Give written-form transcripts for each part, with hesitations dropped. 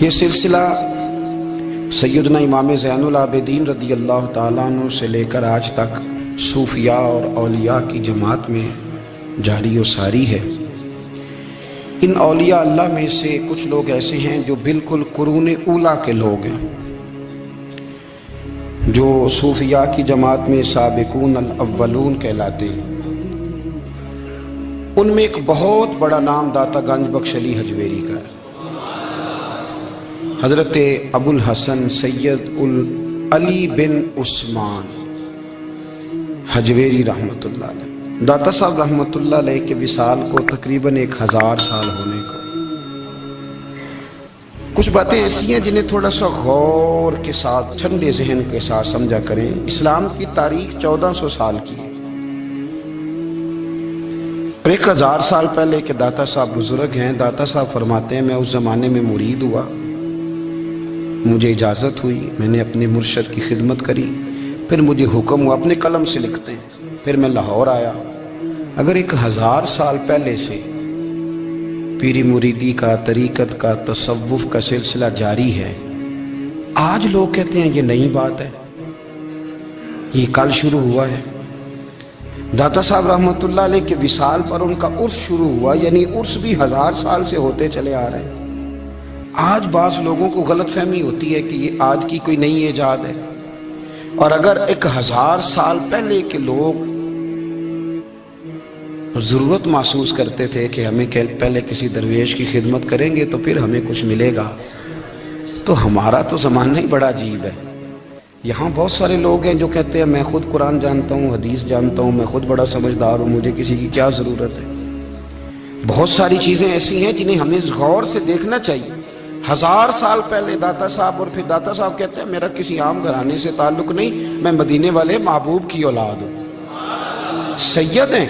یہ سلسلہ سیدنا امام زین العابدین رضی اللہ تعالیٰ عنہ سے لے کر آج تک صوفیاء اور اولیاء کی جماعت میں جاری و ساری ہے۔ ان اولیاء اللہ میں سے کچھ لوگ ایسے ہیں جو بالکل قرون اولیٰ کے لوگ ہیں، جو صوفیاء کی جماعت میں سابقون الاولون کہلاتے ہیں۔ ان میں ایک بہت بڑا نام داتا گنج بخش علی حجویری کا ہے۔ حضرت ابو الحسن سید علی بن عثمان حجویری رحمۃ اللہ علیہ، داتا صاحب رحمۃ اللہ علیہ کے وصال کو تقریباً 1000 سال ہونے کو۔ کچھ باتیں ایسی ہیں جنہیں تھوڑا سا غور کے ساتھ ٹھنڈے ذہن کے ساتھ سمجھا کریں۔ اسلام کی تاریخ 1400 سال کی ہے، اور 1000 سال پہلے کے داتا صاحب بزرگ ہیں۔ داتا صاحب فرماتے ہیں میں اس زمانے میں مرید ہوا، مجھے اجازت ہوئی، میں نے اپنے مرشد کی خدمت کری، پھر مجھے حکم ہوا، اپنے قلم سے لکھتے ہیں، پھر میں لاہور آیا۔ اگر 1000 سال پہلے سے پیری مریدی کا، طریقت کا، تصوف کا سلسلہ جاری ہے، آج لوگ کہتے ہیں یہ نئی بات ہے، یہ کل شروع ہوا ہے۔ داتا صاحب رحمۃ اللہ علیہ کے وصال پر ان کا عرس شروع ہوا، یعنی عرس بھی 1000 سال سے ہوتے چلے آ رہے ہیں۔ آج بعض لوگوں کو غلط فہمی ہوتی ہے کہ یہ آج کی کوئی نئی ایجاد ہے، اور اگر 1000 سال پہلے کے لوگ ضرورت محسوس کرتے تھے کہ ہمیں پہلے کسی درویش کی خدمت کریں گے تو پھر ہمیں کچھ ملے گا، تو ہمارا تو زمانہ ہی بڑا عجیب ہے۔ یہاں بہت سارے لوگ ہیں جو کہتے ہیں میں خود قرآن جانتا ہوں، حدیث جانتا ہوں، میں خود بڑا سمجھدار ہوں، مجھے کسی کی کیا ضرورت ہے۔ بہت ساری چیزیں ایسی ہیں جنہیں ہمیں غور سے دیکھنا چاہیے۔ 1000 سال پہلے داتا صاحب، اور پھر داتا صاحب کہتے ہیں میرا کسی عام گھرانے سے تعلق نہیں، میں مدینے والے محبوب کی اولاد ہوں، سید ہیں۔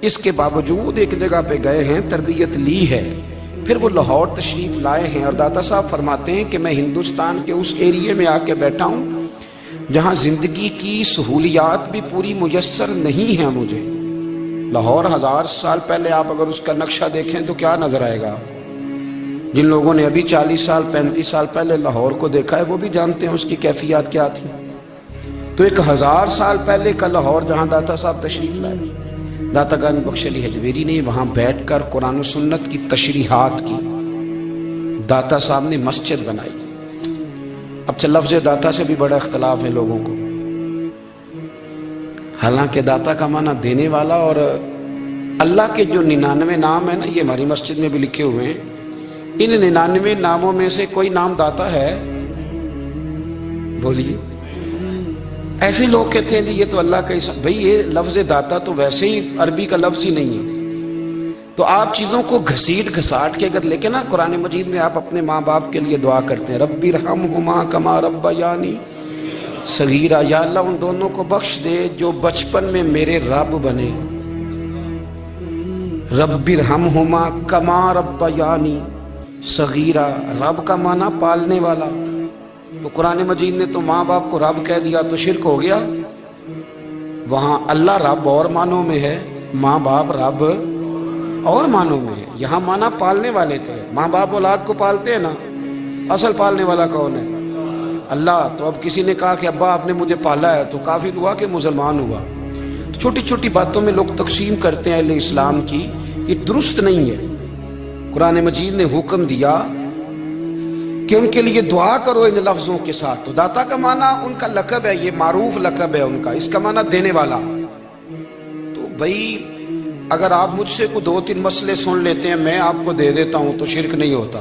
اس کے باوجود ایک جگہ پہ گئے ہیں، تربیت لی ہے، پھر وہ لاہور تشریف لائے ہیں، اور داتا صاحب فرماتے ہیں کہ میں ہندوستان کے اس ایریے میں آ کے بیٹھا ہوں جہاں زندگی کی سہولیات بھی پوری میسر نہیں ہیں مجھے۔ لاہور 1000 سال پہلے آپ اگر اس کا نقشہ دیکھیں تو کیا نظر آئے گا؟ جن لوگوں نے ابھی 40 سال 35 سال پہلے لاہور کو دیکھا ہے وہ بھی جانتے ہیں اس کی کیفیات کیا تھی۔ تو 1000 سال پہلے کا لاہور جہاں داتا صاحب تشریف لائے، داتا گنج بخش علی حجویری نے وہاں بیٹھ کر قرآن و سنت کی تشریحات کی۔ داتا صاحب نے مسجد بنائی۔ اب لفظ داتا سے بھی بڑا اختلاف ہے لوگوں کو، حالانکہ داتا کا معنی دینے والا، اور اللہ کے جو 99 نام ہیں نا، یہ ہماری مسجد میں بھی لکھے ہوئے ہیں، ان 99 ناموں میں سے کوئی نام داتا ہے؟ بولیے۔ ایسے لوگ کہتے ہیں جی یہ تو اللہ کا اسم، بھئی یہ لفظ داتا تو ویسے ہی عربی کا لفظ ہی نہیں ہے۔ تو آپ چیزوں کو گھسیٹ گھساٹ کے اگر لے کے نا، قرآن مجید میں آپ اپنے ماں باپ کے لیے دعا کرتے ہیں ربی ارحمہما کما ربیانی صغیرا، یا اللہ ان دونوں کو بخش دے جو بچپن میں میرے رب بنے۔ ربی ارحمہما کما ربیانی صغیرہ، رب کا معنی پالنے والا۔ تو قرآن مجید نے تو ماں باپ کو رب کہہ دیا تو شرک ہو گیا۔ وہاں اللہ رب اور معنوں میں ہے، ماں باپ رب اور معنوں میں ہے۔ یہاں معنی پالنے والے کا ہے۔ ماں باپ اولاد کو پالتے ہیں نا، اصل پالنے والا کون ہے؟ اللہ۔ تو اب کسی نے کہا کہ ابا آپ نے مجھے پالا ہے، تو کافر ہوا کہ مسلمان ہوا؟ چھوٹی چھوٹی باتوں میں لوگ تقسیم کرتے ہیں اہل اسلام کی، یہ درست نہیں ہے۔ قرآن مجید نے حکم دیا کہ ان کے لیے دعا کرو ان لفظوں کے ساتھ۔ تو داتا کا معنی ان کا لقب ہے، یہ معروف لقب ہے ان کا، اس کا معنی دینے والا۔ تو بھئی اگر آپ مجھ سے کوئی 2-3 مسئلے سن لیتے ہیں، میں آپ کو دے دیتا ہوں تو شرک نہیں ہوتا۔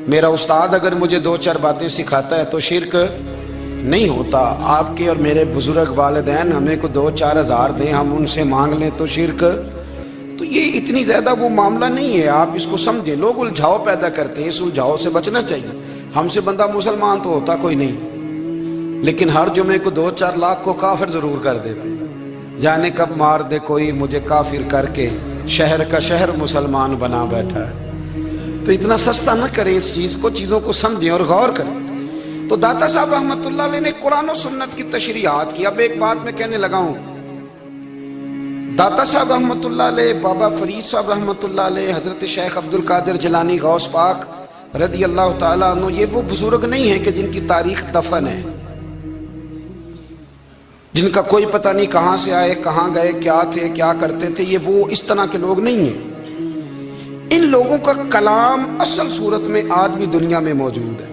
میرا استاد اگر مجھے 2-4 باتیں سکھاتا ہے تو شرک نہیں ہوتا۔ آپ کے اور میرے بزرگ والدین ہمیں کو 2-4 ہزار دیں، ہم ان سے مانگ لیں تو شرک، تو یہ اتنی زیادہ وہ معاملہ نہیں ہے۔ آپ اس کو سمجھیں۔ لوگ الجھاؤ پیدا کرتے ہیں، اس الجھاؤ سے بچنا چاہیے۔ ہم سے بندہ مسلمان تو ہوتا کوئی نہیں، لیکن ہر جمعے کو 2-4 لاکھ کو کافر ضرور کر دیتے ہیں۔ جانے کب مار دے کوئی مجھے کافر کر کے، شہر کا شہر مسلمان بنا بیٹھا ہے۔ تو اتنا سستا نہ کریں اس چیز کو، چیزوں کو سمجھیں اور غور کریں۔ تو داتا صاحب رحمۃ اللہ علیہ نے قرآن و سنت کی تشریحات کی۔ اب ایک بات میں کہنے لگا ہوں، داتا صاحب رحمۃ اللہ علیہ، بابا فرید صاحب رحمۃ اللہ علیہ، حضرت شیخ عبد القادر جیلانی غوث پاک رضی اللہ تعالیٰ عنہ یہ وہ بزرگ نہیں ہے کہ جن کی تاریخ دفن ہے، جن کا کوئی پتہ نہیں کہاں سے آئے، کہاں گئے، کیا تھے، کیا کرتے تھے، یہ وہ اس طرح کے لوگ نہیں ہیں۔ ان لوگوں کا کلام اصل صورت میں آج بھی دنیا میں موجود ہے۔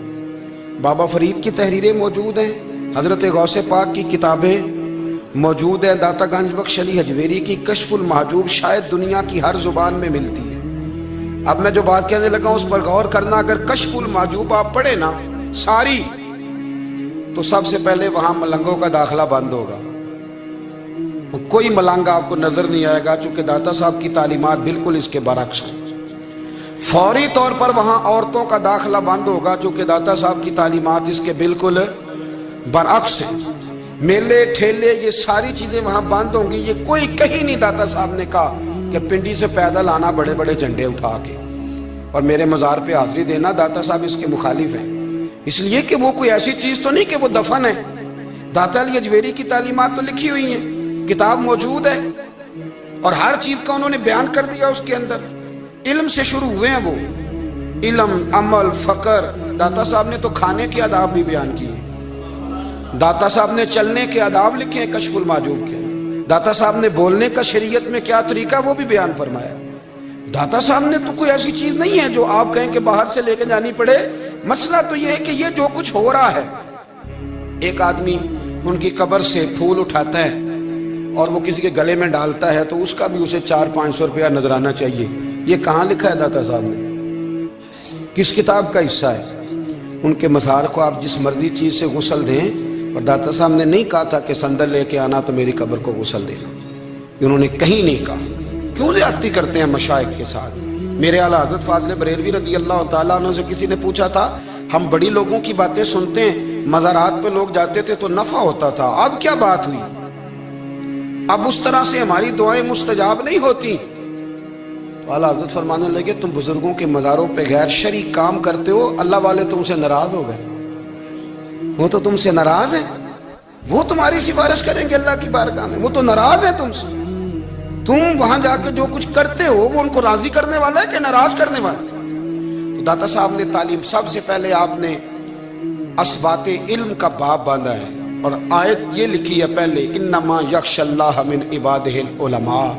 بابا فرید کی تحریریں موجود ہیں، حضرت غوث پاک کی کتابیں موجود ہیں، داتا گنج بخش علی حجویری کی کشف المحجوب شاید دنیا کی ہر زبان میں ملتی ہے۔ اب میں جو بات کہنے لگا اس پر غور کرنا، اگر کشف المحجوب آپ پڑھے نا ساری، تو سب سے پہلے وہاں ملنگوں کا داخلہ بند ہوگا، کوئی ملنگ آپ کو نظر نہیں آئے گا، چونکہ داتا صاحب کی تعلیمات بالکل اس کے برعکس ہیں۔ فوری طور پر وہاں عورتوں کا داخلہ بند ہوگا، چونکہ داتا صاحب کی تعلیمات اس کے بالکل برعکس ہیں۔ میلے ٹھیلے یہ ساری چیزیں وہاں بند ہوں گی۔ یہ کوئی کہیں نہیں داتا صاحب نے کہا کہ پنڈی سے پیدل آنا بڑے بڑے جھنڈے اٹھا کے اور میرے مزار پہ حاضری دینا، داتا صاحب اس کے مخالف ہیں، اس لیے کہ وہ کوئی ایسی چیز تو نہیں کہ وہ دفن ہے۔ داتا علی حجویری کی تعلیمات تو لکھی ہوئی ہیں، کتاب موجود ہے، اور ہر چیز کا انہوں نے بیان کر دیا اس کے اندر۔ علم سے شروع ہوئے ہیں وہ، علم، عمل، فقر۔ داتا صاحب نے تو کھانے کے آداب بھی بیان کیے، داتا صاحب نے چلنے کے آداب لکھے ہیں کشف المحجوب کے، داتا صاحب نے بولنے کا شریعت میں کیا طریقہ وہ بھی بیان فرمایا۔ داتا صاحب نے تو کوئی ایسی چیز نہیں ہے جو آپ کہیں کہ باہر سے لے کے جانی پڑے۔ مسئلہ تو یہ ہے کہ یہ جو کچھ ہو رہا ہے، ایک آدمی ان کی قبر سے پھول اٹھاتا ہے اور وہ کسی کے گلے میں ڈالتا ہے تو اس کا بھی اسے 400-500 روپیہ نذرانہ چاہیے۔ یہ کہاں لکھا ہے داتا صاحب نے؟ کس کتاب کا حصہ ہے؟ ان کے مزار کو آپ جس مرضی چیز سے غسل دیں، اور داتا صاحب نے نہیں کہا تھا کہ سندل لے کے آنا تو میری قبر کو غسل دینا، انہوں نے کہیں نہیں کہا۔ کیوں زیادتی کرتے ہیں مشائخ کے ساتھ؟ میرے اعلیٰ حضرت فاضل بریلوی رضی اللہ تعالیٰ عنہ سے کسی نے پوچھا تھا، ہم بڑی لوگوں کی باتیں سنتے ہیں، مزارات پہ لوگ جاتے تھے تو نفع ہوتا تھا، اب کیا بات ہوئی؟ اب اس طرح سے ہماری دعائیں مستجاب نہیں ہوتی۔ تو اعلیٰ حضرت فرمانے لگے، تم بزرگوں کے مزاروں پہ غیر شرعی کام کرتے ہو، اللہ والے تم سے ناراض ہو گئے، وہ تو تم سے ناراض ہیں، وہ تمہاری سفارش کریں گے اللہ کی بارگاہ میں، وہ تو ناراض ہیں تم سے۔ تم وہاں جا کے جو کچھ کرتے ہو وہ ان کو راضی کرنے والا ہے کہ ناراض کرنے والا؟ تو داتا صاحب نے تعلیم، سب سے پہلے آپ نے اسبات علم کا باب باندھا ہے، اور آیت یہ لکھی ہے پہلے، انما یخشی اللہ من عبادہ العلماء۔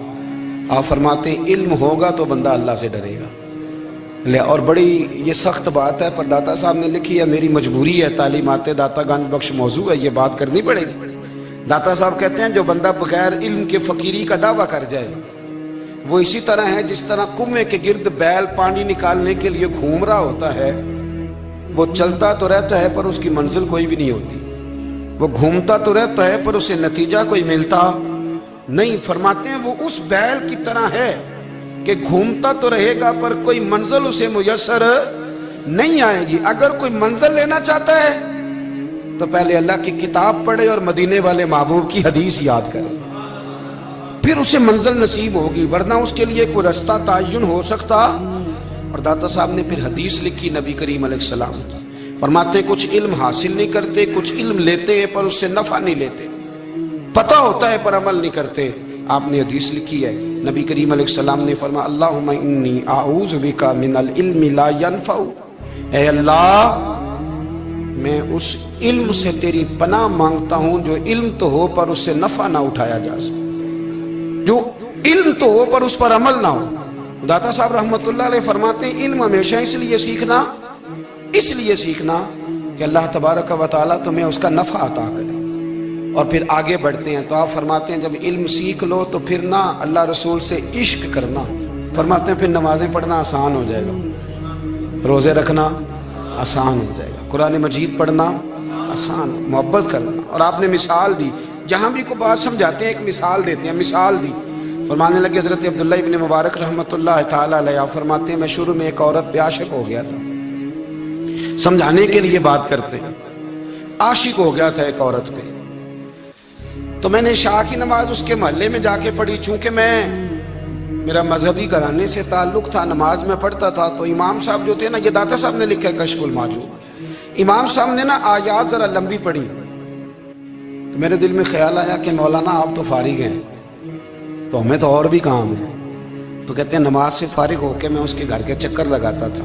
آپ فرماتے ہیں علم ہوگا تو بندہ اللہ سے ڈرے گا۔ اور بڑی یہ سخت بات ہے، پر داتا صاحب نے لکھی ہے، میری مجبوری ہے، تعلیمات داتا گنج بخش موضوع ہے، یہ بات کرنی پڑے گی۔ داتا صاحب کہتے ہیں جو بندہ بغیر علم کے فقیری کا دعویٰ کر جائے وہ اسی طرح ہے جس طرح کنویں کے گرد بیل پانی نکالنے کے لیے گھوم رہا ہوتا ہے، وہ چلتا تو رہتا ہے پر اس کی منزل کوئی بھی نہیں ہوتی، وہ گھومتا تو رہتا ہے پر اسے نتیجہ کوئی ملتا نہیں۔ فرماتے ہیں وہ اس بیل کی طرح ہے کہ گھومتا تو رہے گا پر کوئی منزل اسے میسر نہیں آئے گی۔ اگر کوئی منزل لینا چاہتا ہے تو پہلے اللہ کی کتاب پڑھے اور مدینے والے محبوب کی حدیث یاد کرے، پھر اسے منزل نصیب ہوگی، ورنہ اس کے لیے کوئی رستہ تعین ہو سکتا۔ اور داتا صاحب نے پھر حدیث لکھی نبی کریم علیہ السلام کی، فرماتے ہیں کچھ علم حاصل نہیں کرتے، کچھ علم لیتے ہیں پر اس سے نفع نہیں لیتے، پتہ ہوتا ہے پر عمل نہیں کرتے۔ آپ نے حدیث لکھی ہے، نبی کریم علیہ السلام نے فرمایا، اللہم انی اعوذ بک من العلم لا ینفع، اے اللہ میں اس علم سے تیری پناہ مانگتا ہوں جو علم تو ہو پر اس سے نفع نہ اٹھایا جا سکے، جو علم تو ہو پر اس پر عمل نہ ہو۔ داتا صاحب رحمت اللہ علیہ فرماتے ہیں علم ہمیشہ اس لیے سیکھنا کہ اللہ تبارک و تعالیٰ تمہیں اس کا نفع عطا کرے، اور پھر آگے بڑھتے ہیں۔ تو آپ فرماتے ہیں جب علم سیکھ لو تو پھر نہ اللہ رسول سے عشق کرنا، فرماتے ہیں پھر نمازیں پڑھنا آسان ہو جائے گا، روزے رکھنا آسان ہو جائے گا، قرآن مجید پڑھنا آسان، محبت کرنا۔ اور آپ نے مثال دی، جہاں بھی کوئی بات سمجھاتے ہیں ایک مثال دیتے ہیں، مثال دی۔ فرمانے لگے حضرت عبداللہ ابن مبارک رحمۃ اللہ تعالیٰ علیہ، آپ فرماتے ہیں میں شروع میں ایک عورت پہ عاشق ہو گیا تھا، سمجھانے کے لیے بات کرتے ہیں، عاشق ہو گیا تھا ایک عورت پہ، تو میں نے عشاء کی نماز اس کے محلے میں جا کے پڑھی، چونکہ میرا مذہبی گھرانے سے تعلق تھا، نماز میں پڑھتا تھا، تو امام صاحب جو تھے نا، یہ داتا صاحب نے لکھا ہے کشف المحجوب، امام صاحب نے نا آیات ذرا لمبی پڑھی، تو میرے دل میں خیال آیا کہ مولانا آپ تو فارغ ہیں تو ہمیں تو اور بھی کام ہے، تو کہتے ہیں نماز سے فارغ ہو کے میں اس کے گھر کے چکر لگاتا تھا،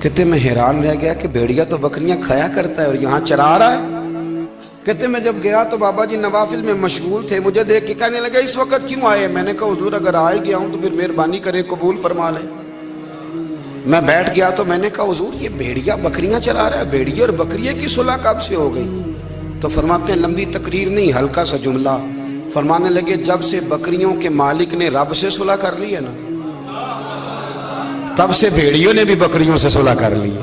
کہتے میں حیران رہ گیا کہ بھیڑیا تو بکریاں کھایا کرتا ہے اور یہاں چرا رہا ہے۔ کہتے میں جب گیا تو بابا جی نوافل میں مشغول تھے، مجھے دیکھ کے کہنے لگا اس وقت کیوں آئے؟ میں نے کہا حضور اگر آئے گیا ہوں تو پھر مہربانی کرے قبول فرما لیں۔ میں بیٹھ گیا تو میں نے کہا حضور یہ بھیڑیا بکریاں چرا رہا ہے، بھیڑیا اور بکریے کی صلح کب سے ہو گئی؟ تو فرماتے ہیں لمبی تقریر نہیں، ہلکا سا جملہ۔ فرمانے لگے جب سے بکریوں کے مالک نے رب سے صلح کر لی ہے نا، تب سے بھیڑیوں نے بھی بکریوں سے صلح کر لی ہے۔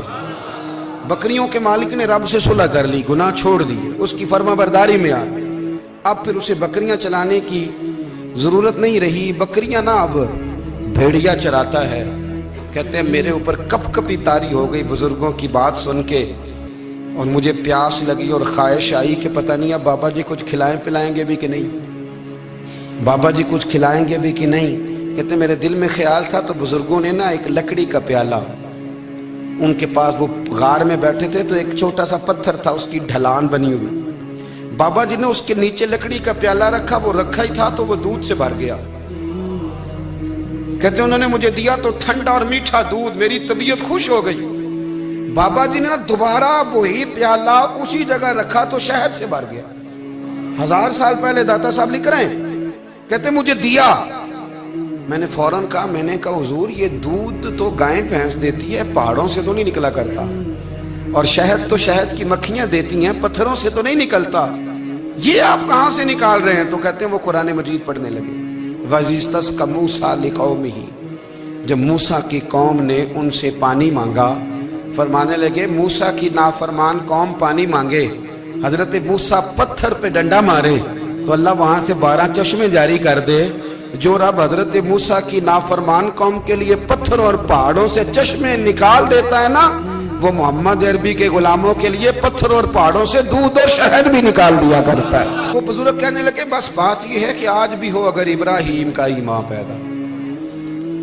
بکریوں کے مالک نے رب سے صلح کر لی، گناہ چھوڑ دیے، اس کی فرما برداری میں آ گئے۔ اب پھر اسے بکریاں چلانے کی ضرورت نہیں رہی، بکریاں نہ اب بھیڑیا چراتا ہے۔ کہتے ہیں میرے اوپر کپ کپی طاری ہو گئی بزرگوں کی بات سن کے، اور مجھے پیاس لگی اور خواہش آئی کہ پتہ نہیں اب بابا جی کچھ کھلائیں پلائیں گے بھی کہ نہیں، بابا جی کچھ کھلائیں گے بھی کہ نہیں۔ کہتے میرے دل میں خیال تھا تو بزرگوں نے نا ایک لکڑی کا پیالہ، ان کے پاس وہ غار میں بیٹھے تھے تو ایک چھوٹا سا پتھر تھا، اس کی ڈھلان بنی ہوئی، بابا جی نے اس کے نیچے لکڑی کا پیالہ رکھا، وہ رکھا ہی تھا تو وہ دودھ سے بھر گیا۔ کہتے انہوں نے مجھے دیا تو ٹھنڈا اور میٹھا دودھ، میری طبیعت خوش ہو گئی۔ بابا جی نے دوبارہ وہی پیالہ اسی جگہ رکھا تو شہد سے بھر گیا۔ 1000 سال پہلے داتا صاحب لکھ رہے ہیں، کہتے مجھے دیا، میں نے فوراً کہا، میں نے کہا حضور یہ دودھ تو گائیں بھینس دیتی ہے، پہاڑوں سے تو نہیں نکلا کرتا، اور شہد تو شہد کی مکھیاں دیتی ہیں، پتھروں سے تو نہیں نکلتا، یہ آپ کہاں سے نکال رہے ہیں؟ تو کہتے ہیں وہ قرآن مجید پڑھنے لگے۔ وَإِذِ اسْتَسْقَى مُوسَىٰ لِقَوْمِهِ، جب موسیٰ کی قوم نے ان سے پانی مانگا، فرمانے لگے موسیٰ کی نافرمان قوم پانی مانگے، حضرت موسیٰ پتھر پہ ڈنڈا مارے تو اللہ وہاں سے 12 چشمے جاری کر دے۔ جو رب حضرت موسیٰ کی نافرمان قوم کے لیے پتھروں اور پہاڑوں سے چشمے نکال دیتا ہے نا، وہ محمد عربی کے غلاموں کے لیے پتھروں اور پہاڑوں سے دودھ اور شہد بھی نکال دیا کرتا ہے۔ وہ بزرگ کہنے لگے بس بات یہ ہے کہ آج بھی ہو اگر ابراہیم کا ہی ماں پیدا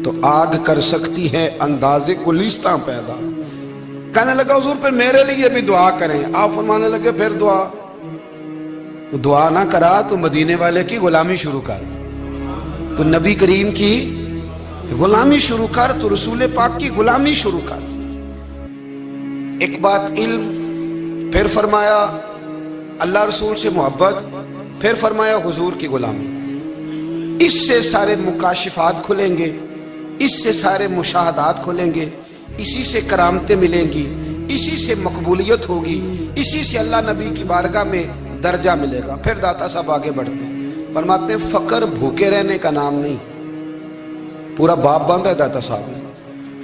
تو آگ کر سکتی ہے انداز گلستاں پیدا۔ کہنے لگا حضور پھر میرے لیے بھی دعا کریں۔ آپ فرمانے لگے پھر دعا نہ کرا تو مدینے والے کی غلامی شروع کر، تو نبی کریم کی غلامی شروع کر، تو رسول پاک کی غلامی شروع کر۔ ایک بات علم، پھر فرمایا اللہ رسول سے محبت، پھر فرمایا حضور کی غلامی۔ اس سے سارے مکاشفات کھلیں گے، اس سے سارے مشاہدات کھلیں گے، اسی سے کرامتیں ملیں گی، اسی سے مقبولیت ہوگی، اسی سے اللہ نبی کی بارگاہ میں درجہ ملے گا۔ پھر داتا صاحب آگے بڑھتے ہیں، فرماتے ہیں فقر بھوکے رہنے کا نام نہیں، پورا باب باندھا ہے داتا صاحب نے۔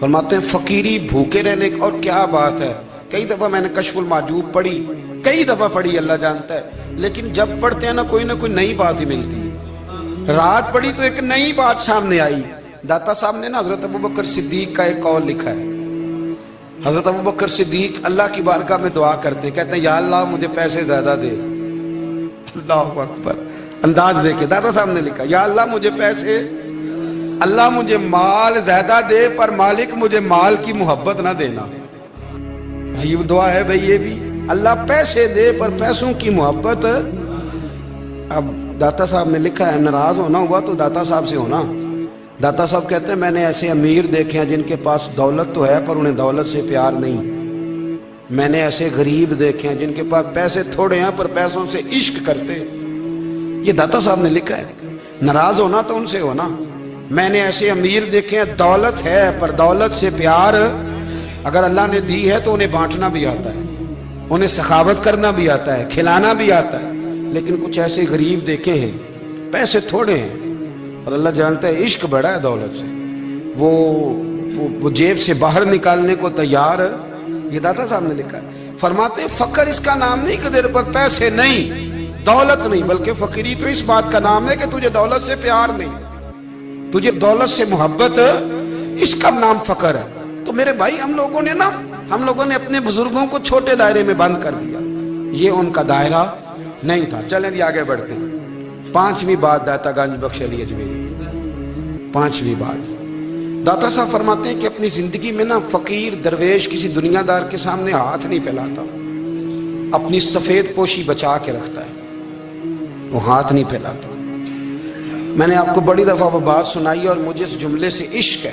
فرماتے ہیں فقیری بھوکے رہنے کا، اور کیا بات ہے، کئی دفعہ میں نے کشف المحجوب پڑھی، کئی دفعہ پڑھی، اللہ جانتا ہے، لیکن جب پڑھتے ہیں نا کوئی نئی بات ہی ملتی ہے۔ رات پڑھی تو ایک نئی بات سامنے آئی۔ داتا صاحب نے نا حضرت ابوبکر صدیق کا ایک قول لکھا ہے۔ حضرت ابوبکر صدیق اللہ کی بارگاہ میں دعا کرتے، کہتے ہیں یا اللہ مجھے پیسے زیادہ دے۔ اللہ اکبر، انداز دیکھے، داتا صاحب نے لکھا یا اللہ مجھے پیسے، اللہ مجھے مال زیادہ دے پر مالک مجھے مال کی محبت نہ دینا۔ عجیب دعا ہے بھئی یہ بھی، اللہ پیسے دے پر پیسوں کی محبت۔ اب داتا صاحب نے لکھا ہے ناراض ہونا ہوا تو داتا صاحب سے ہونا۔ داتا صاحب کہتے ہیں میں نے ایسے امیر دیکھے ہیں جن کے پاس دولت تو ہے پر انہیں دولت سے پیار نہیں، میں نے ایسے غریب دیکھے ہیں جن کے پاس پیسے تھوڑے ہیں پر پیسوں سے عشق کرتے۔ یہ داتا صاحب نے لکھا ہے، ناراض ہونا تو ان سے ہونا۔ میں نے ایسے امیر دیکھے ہیں دولت ہے پر دولت سے پیار، اگر اللہ نے دی ہے تو انہیں بانٹنا بھی آتا ہے، انہیں سخاوت کرنا بھی آتا ہے، کھلانا بھی آتا ہے، لیکن کچھ ایسے غریب دیکھے ہیں پیسے تھوڑے ہیں اور اللہ جانتا ہے عشق بڑا ہے دولت سے، وہ جیب سے باہر نکالنے کو تیار ہے۔ یہ داتا صاحب نے لکھا ہے۔ فرماتے ہیں فقر اس کا نام نہیں کہ تیرے پر پیسے نہیں، دولت نہیں، بلکہ فقیری تو اس بات کا نام ہے کہ تجھے دولت سے پیار نہیں، تجھے دولت سے محبت، اس کا نام فقر ہے۔ تو میرے بھائی ہم لوگوں نے اپنے بزرگوں کو چھوٹے دائرے میں بند کر دیا، یہ ان کا دائرہ نہیں تھا۔ چلیں جی آگے بڑھتے ہیں۔ 5ویں بات داتا گنج بخش علی اجمیری، 5ویں بات داتا صاحب فرماتے ہیں کہ اپنی زندگی میں نا فقیر درویش کسی دنیا دار کے سامنے ہاتھ نہیں پھیلاتا، اپنی سفید پوشی بچا کے رکھتا ہے، وہ ہاتھ نہیں پھیلاتا۔ میں نے آپ کو بڑی دفعہ وہ بات سنائی اور مجھے اس جملے سے عشق ہے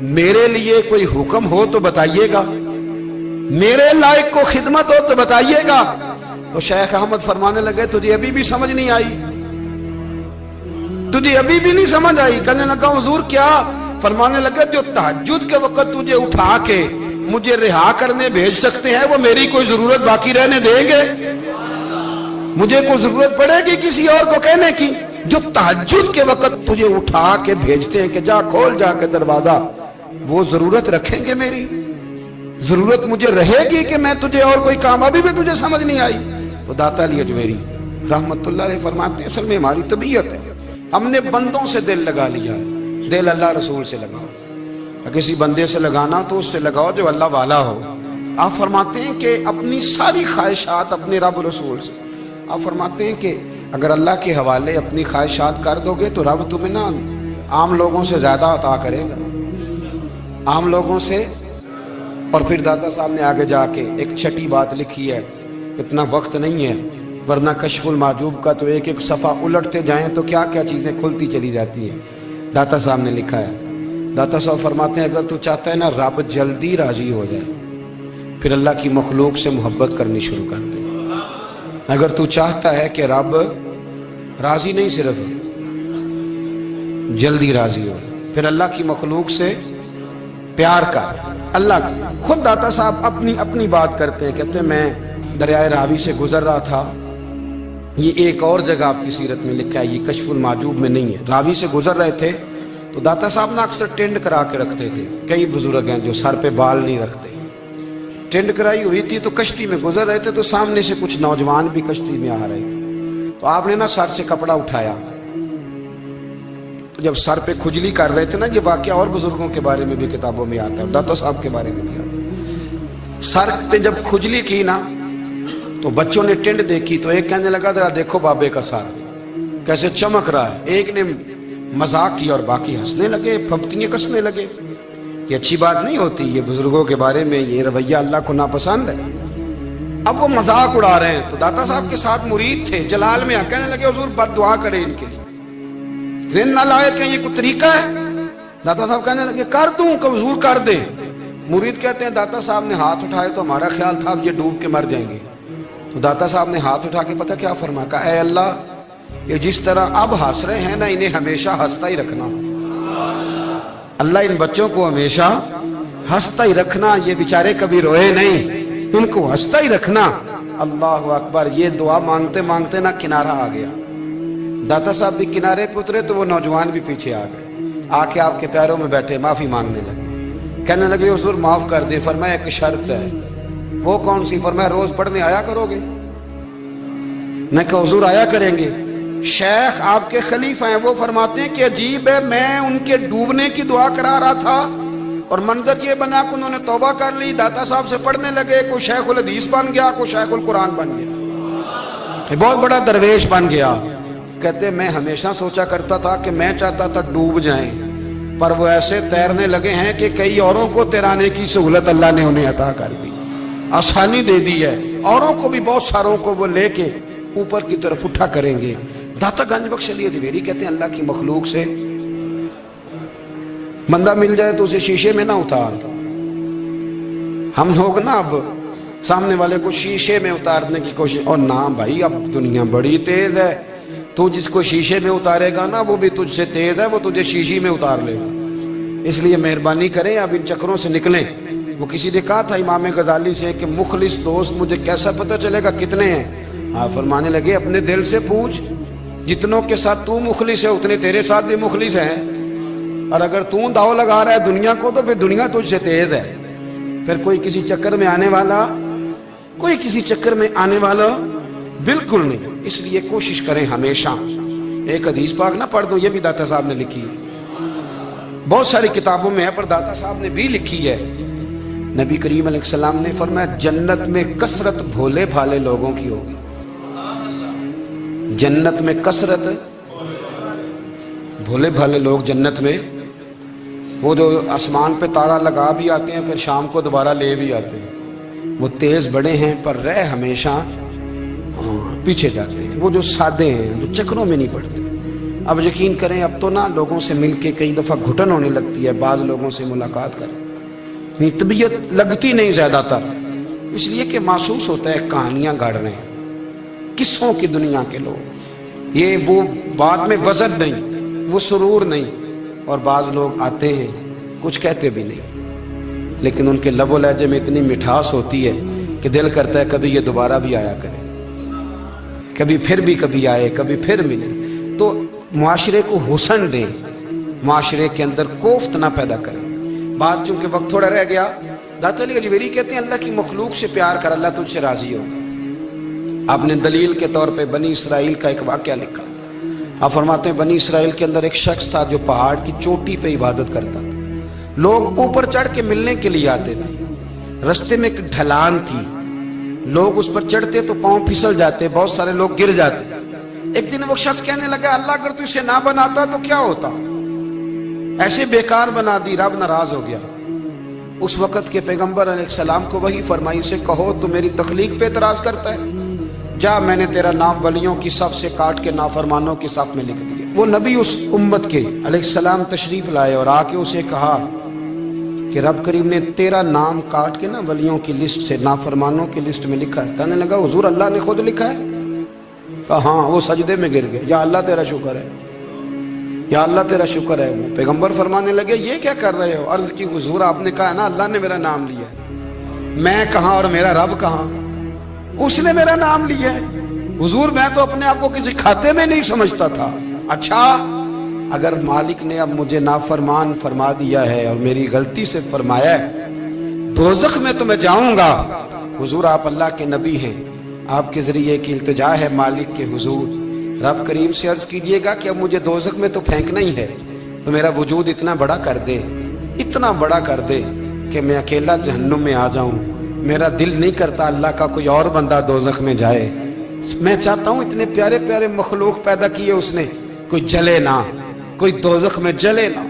میرے لیے کوئی حکم ہو تو بتائیے گا, میرے لائق کو خدمت ہو تو بتائیے گا. تو شیخ احمد فرمانے لگے تجھے ابھی بھی سمجھ نہیں آئی, تجھے ابھی بھی نہیں سمجھ آئی. کہنے لگا حضور کیا؟ فرمانے لگے جو تہجد کے وقت تجھے اٹھا کے مجھے رہا کرنے بھیج سکتے ہیں وہ میری کوئی ضرورت باقی رہنے دیں گے؟ مجھے کوئی ضرورت پڑے گی کسی اور کو کہنے کی؟ جو تہجد کے وقت تجھے اٹھا کے بھیجتے ہیں کہ جا کھول جا کے دروازہ, وہ ضرورت رکھیں گے میری؟ ضرورت مجھے رہے گی کہ میں تجھے اور کوئی کام؟ ابھی بھی تجھے سمجھ نہیں آئی. تو داتا علی اجمیری رحمت اللہ علیہ فرماتے ہیں اصل میں ہماری طبیعت ہے, ہم نے بندوں سے دل لگا لیا ہے. دل اللہ رسول سے لگاؤ, کسی بندے سے لگانا تو اس سے لگاؤ جو اللہ والا ہو. آپ فرماتے ہیں کہ اپنی ساری خواہشات اپنے رب رسول سے, آپ فرماتے ہیں کہ اگر اللہ کے حوالے اپنی خواہشات کر دو گے تو رب تمہیں نہ عام لوگوں سے زیادہ عطا کرے گا, عام لوگوں سے. اور پھر داتا صاحب نے آگے جا کے ایک چھٹی بات لکھی ہے, اتنا وقت نہیں ہے ورنہ کشف المحجوب کا تو ایک ایک صفحہ الٹتے جائیں تو کیا کیا چیزیں کھلتی چلی جاتی ہیں. داتا صاحب نے لکھا ہے, داتا صاحب فرماتے ہیں اگر تو چاہتا ہے نا رب جلدی راضی ہو جائے پھر اللہ کی مخلوق سے محبت کرنی شروع کر دے. اگر تو چاہتا ہے کہ رب راضی نہیں صرف جلدی راضی ہو پھر اللہ کی مخلوق سے پیار کر. اللہ خود داتا صاحب اپنی بات کرتے ہیں, کہتے ہیں میں دریائے راوی سے گزر رہا تھا, یہ ایک اور جگہ آپ کی سیرت میں لکھا ہے, یہ کشف المحجوب میں نہیں ہے. راوی سے گزر رہے تھے تو داتا صاحب نے اکثر ٹینڈ کرا کے رکھتے تھے. کئی بزرگ ہیں جو سر پہ بال نہیں رکھتے, ٹینڈ کرائی ہوئی تھی تو کشتی میں گزر رہے تھے تو سامنے سے کچھ نوجوان بھی کشتی میں آ رہے تھے. تو آپ نے نا سر سے کپڑا اٹھایا, جب سر پہ کھجلی کر رہے تھے نا, یہ واقعہ اور بزرگوں کے بارے میں بھی کتابوں میں آتا ہے, داتا صاحب کے بارے میں بھی آتا ہے. سر پہ جب کھجلی کی نا تو بچوں نے ٹینڈ دیکھی تو ایک کہنے لگا ذرا دیکھو بابے کا سر کیسے چمک رہا ہے. ایک نے مذاق کیا اور باقی ہنسنے لگے, پھپتیاں کسنے لگے. یہ اچھی بات نہیں ہوتی, یہ بزرگوں کے بارے میں یہ رویہ اللہ کو ناپسند ہے. اب وہ مذاق اڑا رہے ہیں تو داتا صاحب کے ساتھ مرید تھے جلال میں, کہنے لگے حضور بد دعا کرے ان کے لیے, ذہن نہ لائے کہ یہ کوئی طریقہ ہے. داتا صاحب کہنے لگے کر دوں کہ حضور کر دیں. مرید کہتے ہیں داتا صاحب نے ہاتھ اٹھائے تو ہمارا خیال تھا اب یہ ڈوب کے مر جائیں گے. تو داتا صاحب نے ہاتھ اٹھا کے پتہ کیا فرمایا, کہا اے اللہ یہ جس طرح اب ہنس رہے ہیں نا انہیں ہمیشہ ہنستا ہی رکھنا. اللہ ان بچوں کو ہمیشہ ہنستا ہی رکھنا, یہ بیچارے کبھی روئے نہیں, ان کو ہنستا ہی رکھنا. اللہ اکبر. یہ دعا مانگتے مانگتے نا کنارہ آ گیا. داتا صاحب بھی کنارے پہ اترے تو وہ نوجوان بھی پیچھے آ گئے, آ کے آپ کے پیروں میں بیٹھے معافی مانگنے لگے. کہنے لگے حضور معاف کر دیں. فرمایا ایک شرط ہے. وہ کون سی؟ فرمایا روز پڑھنے آیا کرو گے. میں کہا حضور آیا کریں گے. شیخ آپ کے خلیفہ ہیں, وہ فرماتے ہیں کہ عجیب ہے میں ان کے ڈوبنے کی دعا کرا رہا تھا اور منظر یہ بنا کہ انہوں نے توبہ کر لی, داتا صاحب سے پڑھنے لگے, کوئی شیخ الحدیث بن گیا, کوئی شیخ القرآن بن گیا, بہت بڑا درویش بن گیا. کہتے میں ہمیشہ سوچا کرتا تھا کہ میں چاہتا تھا ڈوب جائیں, پر وہ ایسے تیرنے لگے ہیں کہ کئی اوروں کو تیرانے کی سہولت اللہ نے انہیں عطا کر دی, آسانی دے دی ہے. اوروں کو بھی بہت ساروں کو وہ لے کے اوپر کی طرف اٹھا کریں گے. داتا گنج بخش علی اجمیری کہتے ہیں اللہ کی مخلوق سے بندہ مل جائے تو اسے شیشے میں نہ اتار. ہم لوگ نا اب سامنے والے کو شیشے میں اتارنے کی کوشش, اور نہ بھائی اب دنیا بڑی تیز ہے, تو جس کو شیشے میں اتارے گا نا وہ بھی تجھ سے تیز ہے, وہ تجھے شیشی میں اتار لے گا. اس لیے مہربانی کریں اب ان چکروں سے نکلیں. وہ کسی نے کہا تھا امام غزالی سے کہ مخلص دوست مجھے کیسا پتہ چلے گا کتنے ہیں؟ آپ فرمانے لگے اپنے دل سے پوچھ, جتنوں کے ساتھ تو مخلص ہے اتنے تیرے ساتھ بھی مخلص ہیں, اور اگر تو داؤ لگا رہا ہے دنیا کو تو پھر دنیا تجھ سے تیز ہے. پھر کوئی کسی چکر میں آنے والا, کوئی کسی چکر میں آنے والا بالکل نہیں. اس لیے کوشش کریں ہمیشہ. ایک حدیث پاک نہ پڑھ دوں, یہ بھی داتا صاحب نے لکھی ہے, بہت ساری کتابوں میں ہے پر داتا صاحب نے بھی لکھی ہے. نبی کریم علیہ السلام نے فرمایا جنت میں کثرت بھولے بھالے لوگوں کی ہوگی. جنت میں کثرت بھولے بھالے لوگ جنت میں, وہ جو آسمان پہ تارا لگا بھی آتے ہیں پھر شام کو دوبارہ لے بھی آتے ہیں, وہ تیز بڑے ہیں پر رہ ہمیشہ پیچھے جاتے ہیں. وہ جو سادے ہیں جو چکروں میں نہیں پڑتے, اب یقین کریں اب تو نا لوگوں سے مل کے کئی دفعہ گھٹن ہونے لگتی ہے، بعض لوگوں سے ملاقات کر طبیعت لگتی نہیں زیادہ تر، اس لیے کہ محسوس ہوتا ہے کہانیاں گاڑ رہے ہیں، قصوں کی دنیا کے لوگ، یہ وہ بعد میں وزن نہیں، وہ سرور نہیں، اور بعض لوگ آتے ہیں کچھ کہتے بھی نہیں، لیکن ان کے لب و لہجے میں اتنی مٹھاس ہوتی ہے کہ دل کرتا ہے کبھی یہ دوبارہ بھی آیا کرے، کبھی آئے، کبھی پھر ملے۔ تو معاشرے کو حسن دیں، معاشرے کے اندر کوفت نہ پیدا کریں۔ بات چونکہ وقت تھوڑا رہ گیا، داتا علی اجویری کہتے ہیں اللہ کی مخلوق سے پیار کر، اللہ تجھ سے راضی ہوگا۔ آپ نے دلیل کے طور پہ بنی اسرائیل کا ایک واقعہ لکھا۔ آپ فرماتے ہیں بنی اسرائیل کے اندر ایک شخص تھا جو پہاڑ کی چوٹی پہ عبادت کرتا تھا، لوگ اوپر چڑھ کے ملنے کے لیے آتے تھے، رستے میں ایک ڈھلان تھی، لوگ اس پر چڑھتے تو پاؤں پھسل جاتے، بہت سارے لوگ گر جاتے۔ ایک دن وہ شخص کہنے لگا اللہ اگر تو اسے نہ بناتا تو کیا ہوتا، ایسے بیکار بنا دی، رب ناراض ہو گیا۔ اس وقت کے پیغمبر علیہ السلام کو وہی فرمائی سے کہو تو میری تخلیق پہ اعتراض کرتا ہے، جا میں نے تیرا نام ولیوں کی صف سے کاٹ کے نافرمانوں کی صف میں لکھ دیا۔ وہ نبی اس امت کے علیہ السلام تشریف لائے اور آ کے اسے کہا کہ رب کریم نے تیرا نام کاٹ کے نا ولیوں کی لسٹ سے نافرمانوں کی لسٹ میں لکھا ہے۔ کہنے لگا حضور اللہ نے خود لکھا ہے؟ کہا ہاں۔ وہ سجدے میں گر گئے، یا اللہ تیرا شکر ہے، یا اللہ تیرا شکر ہے۔ وہ پیغمبر فرمانے لگے یہ کیا کر رہے ہو؟ عرض کی حضور آپ نے کہا نا اللہ نے میرا نام لیا ہے، میں کہاں اور میرا رب کہاں؟ اس نے میرا نام لیا ہے حضور، میں تو اپنے آپ کو کسی کھاتے میں نہیں سمجھتا تھا۔ اچھا اگر مالک نے اب مجھے نافرمان فرما دیا ہے اور میری غلطی سے فرمایا ہے دوزخ میں تو میں جاؤں گا۔ حضور آپ اللہ کے نبی ہیں، آپ کے ذریعے کی التجا ہے مالک کے حضور، رب کریم سے عرض کیجئے گا کہ اب مجھے دوزخ میں تو پھینکنا ہی ہے، تو میرا وجود اتنا بڑا کر دے، اتنا بڑا کر دے کہ میں اکیلا جہنم میں آ جاؤں۔ میرا دل نہیں کرتا اللہ کا کوئی اور بندہ دوزخ میں جائے، میں چاہتا ہوں اتنے پیارے پیارے مخلوق پیدا کیے اس نے، کوئی جلے نہ، کوئی دوزخ میں جلے نہ،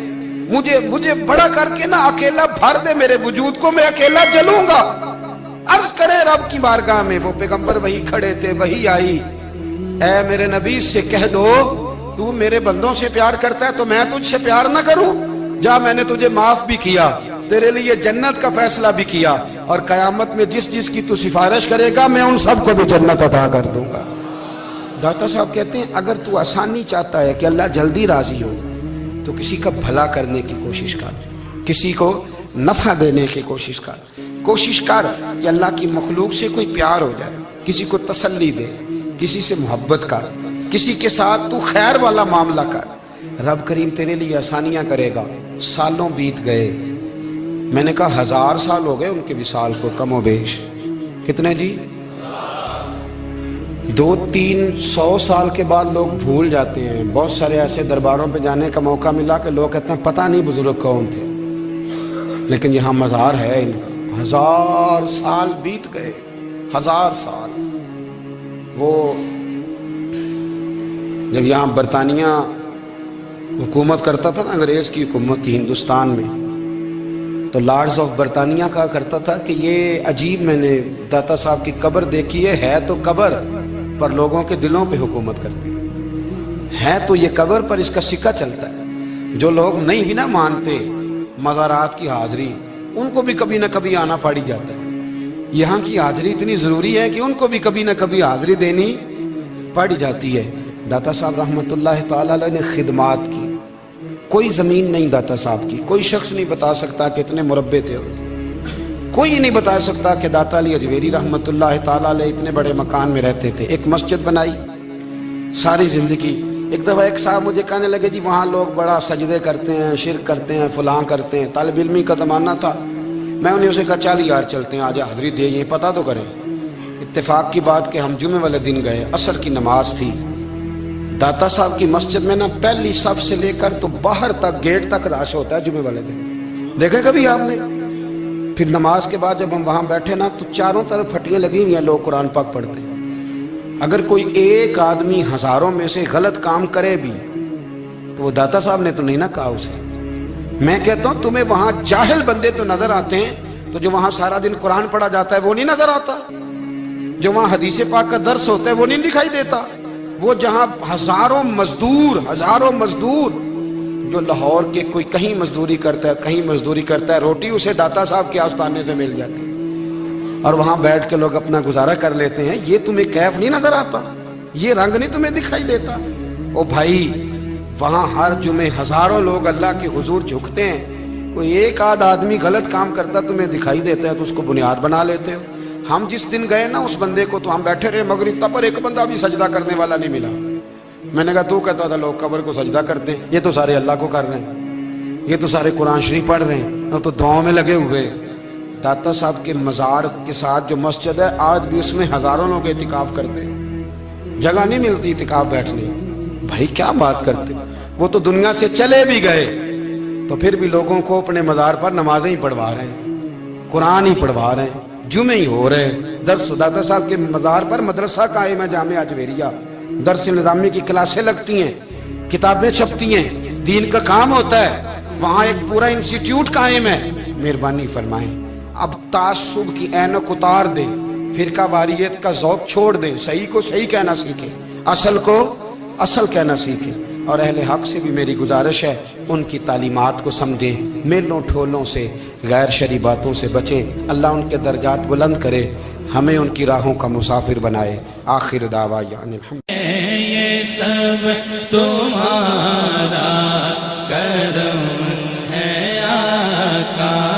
مجھے بڑا کر کے نہ اکیلا بھر دے میرے وجود کو، میں اکیلا جلوں گا۔ عرض کرے رب کی بارگاہ میں، وہ پیغمبر وہی کھڑے تھے، وہی آئی، اے میرے نبی سے کہہ دو تو میرے بندوں سے پیار کرتا ہے تو میں تجھ سے پیار نہ کروں؟ جا میں نے تجھے معاف بھی کیا، تیرے لیے جنت کا فیصلہ بھی کیا، اور قیامت میں جس جس کی تو سفارش کرے گا میں ان سب کو بھی جنت عطا کر دوں گا۔ داتا صاحب کہتے ہیں اگر تو آسانی چاہتا ہے کہ اللہ جلدی راضی ہو تو کسی کا بھلا کرنے کی کوشش کر، کسی کو نفع دینے کی کوشش کر کہ اللہ کی مخلوق سے کوئی پیار ہو جائے، کسی کو تسلی دے، کسی سے محبت کر، کسی کے ساتھ تو خیر والا معاملہ کر، رب کریم تیرے لیے آسانیاں کرے گا۔ سالوں بیت گئے، میں نے کہا 1000 سال ہو گئے ان کے وصال کو کم و بیش، کتنے جی؟ 200-300 سال کے بعد لوگ بھول جاتے ہیں۔ بہت سارے ایسے درباروں پہ جانے کا موقع ملا کہ لوگ کہتے ہیں پتہ نہیں بزرگ کون تھے، لیکن یہاں مزار ہے ان کا۔ 1000 سال بیت گئے، 1000 سال۔ وہ جب یہاں برطانیہ حکومت کرتا تھا نا، انگریز کی حکومت تھی ہندوستان میں، تو لارڈز آف برطانیہ کہا کرتا تھا کہ یہ عجیب، میں نے داتا صاحب کی قبر دیکھی ہے تو قبر پر لوگوں کے دلوں پہ حکومت کرتی ہے تو یہ قبر پر اس کا سکہ چلتا ہے۔ جو لوگ نہیں بھی نہ مانتے مزارات کی حاضری، ان کو بھی کبھی نہ کبھی آنا پڑ جاتا ہے۔ یہاں کی حاضری اتنی ضروری ہے کہ ان کو بھی کبھی نہ کبھی حاضری دینی پڑ جاتی ہے۔ داتا صاحب رحمت اللہ تعالیٰ علیہ نے خدمات کی، کوئی زمین نہیں داتا صاحب کی، کوئی شخص نہیں بتا سکتا کہ اتنے مربع تھے، کوئی نہیں بتا سکتا کہ داتا علی اجویری رحمت اللہ تعالیٰ علیہ اتنے بڑے مکان میں رہتے تھے۔ ایک مسجد بنائی ساری زندگی۔ ایک دفعہ ایک صاحب مجھے کہنے لگے جی وہاں لوگ بڑا سجدے کرتے ہیں، شرک کرتے ہیں، فلاں کرتے ہیں، طالب علمی کا زمانہ تھا۔ میں انہیں اسے کہا چل یار چلتے ہیں، آج حاضری دے، یہ پتہ تو کریں۔ اتفاق کی بات کہ ہم جمعے والے دن گئے، عصر کی نماز تھی، داتا صاحب کی مسجد میں نا پہلی صف سے لے کر تو باہر تک گیٹ تک رش ہوتا ہے جمعے والے دن، دیکھے کبھی آپ نے؟ پھر نماز کے بعد جب ہم وہاں بیٹھے نا تو چاروں طرف پھٹیاں لگی ہوئی ہیں، لوگ قرآن پاک پڑھتے ہیں۔ اگر کوئی ایک آدمی ہزاروں میں سے غلط کام کرے بھی تو وہ داتا صاحب نے تو نہیں نہ کہا اسے۔ میں کہتا ہوں تمہیں وہاں جاہل بندے تو نظر آتے ہیں، تو جو وہاں سارا دن قرآن پڑھا جاتا ہے وہ نہیں نظر آتا، جو وہاں حدیث پاک کا درس ہوتا ہے وہ نہیں دکھائی دیتا، وہ جہاں ہزاروں مزدور جو لاہور کے کوئی کہیں مزدوری کرتا ہے کہیں مزدوری کرتا ہے، روٹی اسے داتا صاحب کے آستانے سے مل جاتی اور وہاں بیٹھ کے لوگ اپنا گزارا کر لیتے ہیں، یہ تمہیں کیف نہیں نظر آتا؟ یہ رنگ نہیں تمہیں دکھائی دیتا؟ او بھائی، وہاں ہر جمعے ہزاروں لوگ اللہ کے حضور جھکتے ہیں، کوئی ایک آدھ آدمی غلط کام کرتا تمہیں دکھائی دیتا ہے تو اس کو بنیاد بنا لیتے ہو۔ ہم جس دن گئے نا اس بندے کو، تو ہم بیٹھے رہے مغرب تک، پر ایک بندہ بھی سجدہ کرنے والا نہیں ملا۔ میں نے کہا تو کہتا تھا لوگ قبر کو سجدہ کرتے ہیں، یہ تو سارے اللہ کو کر رہے ہیں، یہ تو سارے قرآن شریف پڑھ رہے ہیں اور تو دعاؤں میں لگے ہوئے۔ داتا صاحب کے مزار کے ساتھ جو مسجد ہے، آج بھی اس میں ہزاروں لوگ اعتکاف کرتے ہیں، جگہ نہیں ملتی اعتکاف بیٹھنے۔ بھائی کیا بات کرتے، وہ تو دنیا سے چلے بھی گئے تو پھر بھی لوگوں کو اپنے مزار پر نمازیں ہی پڑھوا رہے ہیں، قرآن ہی پڑھوا رہے ہیں، جمعے ہی ہو رہے ہیں، درس۔ داتا صاحب کے مزار پر مدرسہ قائم ہے، جامعہ اجمیریہ، درس نظامی کی کلاسیں لگتی ہیں، کتابیں چھپتی ہیں، دین کا کام ہوتا ہے، وہاں ایک پورا انسٹیٹیوٹ قائم ہے۔ مہربانی فرمائیں، اب تعصب کی اینک اتار دیں، فرقہ واریت کا ذوق چھوڑ دیں، صحیح کو صحیح کہنا سیکھیں، اصل کو اصل کہنا سیکھیں۔ اور اہل حق سے بھی میری گزارش ہے، ان کی تعلیمات کو سمجھیں، میلوں ٹھولوں سے، غیر شرعی باتوں سے بچیں۔ اللہ ان کے درجات بلند کرے، ہمیں ان کی راہوں کا مسافر بنائے۔ آخر دعوانا الحمد۔ یہ سب تمہارا کرم ہے آقا۔